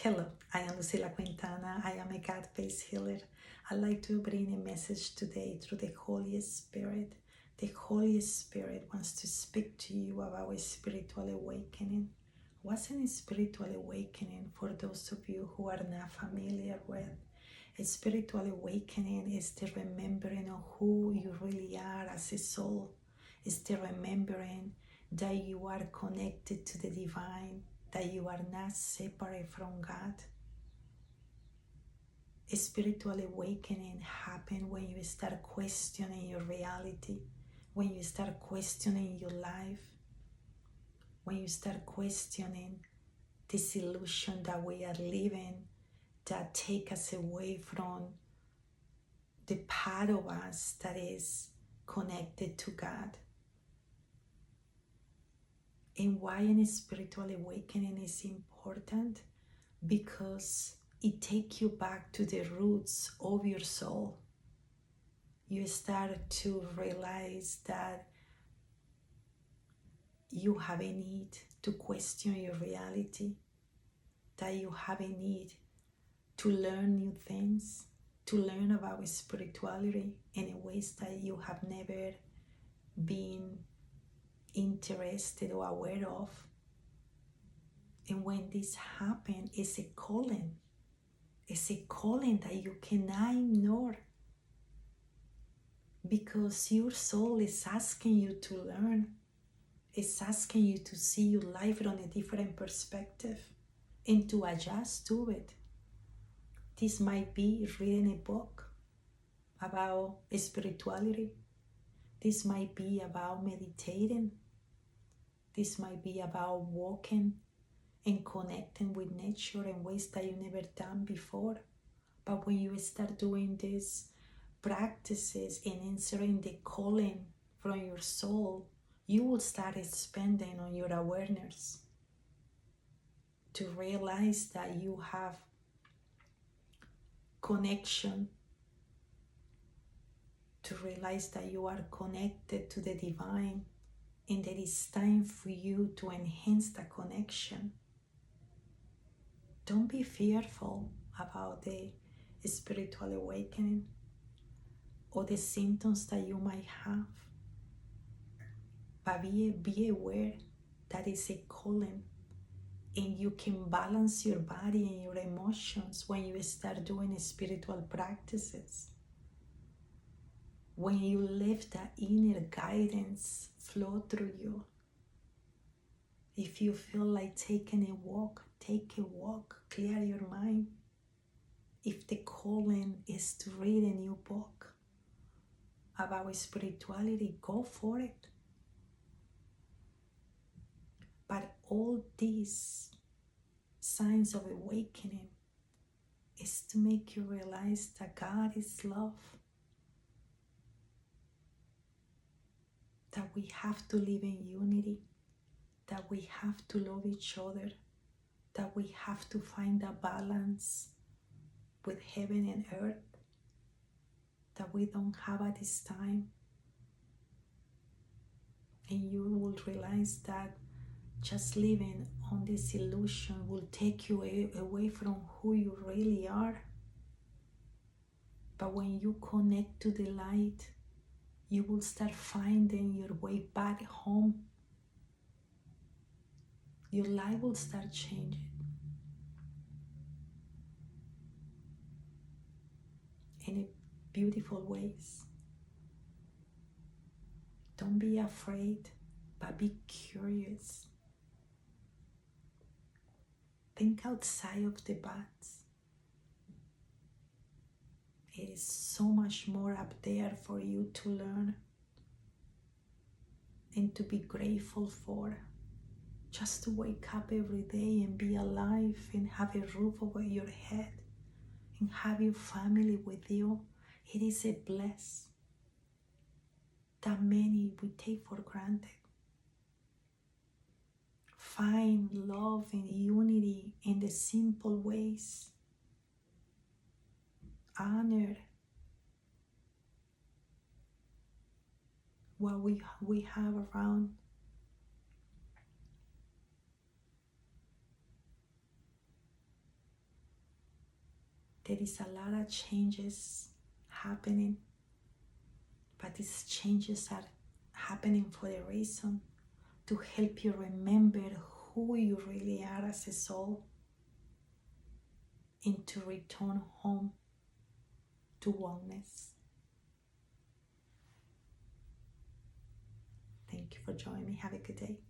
Hello, I am Lucila Quintana. I am a God-based healer. I'd like to bring a message today through the Holy Spirit. The Holy Spirit wants to speak to you about a spiritual awakening. What's a spiritual awakening for those of you who are not familiar with? A spiritual awakening is the remembering of who you really are as a soul. It's the remembering that you are connected to the divine, that you are not separate from God. A spiritual awakening happens when you start questioning your reality, when you start questioning your life, when you start questioning this illusion that we are living that take us away from the part of us that is connected to God. And why a spiritual awakening is important? Because it takes you back to the roots of your soul. You start to realize that you have a need to question your reality, that you have a need to learn new things, to learn about spirituality in ways that you have never been interested or aware of. And when this happens, it's a calling. It's a calling that you cannot ignore, because your soul is asking you to learn. It's asking you to see your life from a different perspective and to adjust to it. This might be reading a book about spirituality. This might be about meditating. This might be about walking and connecting with nature in ways that you never done before. But when you start doing these practices and answering the calling from your soul, you will start expanding on your awareness to realize that you have connection, to realize that you are connected to the divine, and that it's time for you to enhance that connection. Don't be fearful about the spiritual awakening or the symptoms that you might have, but be aware that it's a calling, and you can balance your body and your emotions when you start doing spiritual practices. When you let that inner guidance flow through you. If you feel like taking a walk, take a walk, clear your mind. If the calling is to read a new book about spirituality, go for it. But all these signs of awakening is to make you realize that God is love. That we have to live in unity. That we have to love each other. That we have to find a balance with heaven and earth that we don't have at this time. And you will realize that just living on this illusion will take you away from who you really are. But when you connect to the light, you will start finding your way back home. Your life will start changing. In beautiful ways. Don't be afraid, but be curious. Think outside of the box. It is so much more up there for you to learn and to be grateful for. Just to wake up every day and be alive and have a roof over your head and have your family with you. It is a blessing that many we take for granted. Find love and unity in the simple ways. Honor what we have around. There is a lot of changes happening, but these changes are happening for a reason, to help you remember who you really are as a soul, and to return home to oneness. Thank you for joining me. Have a good day.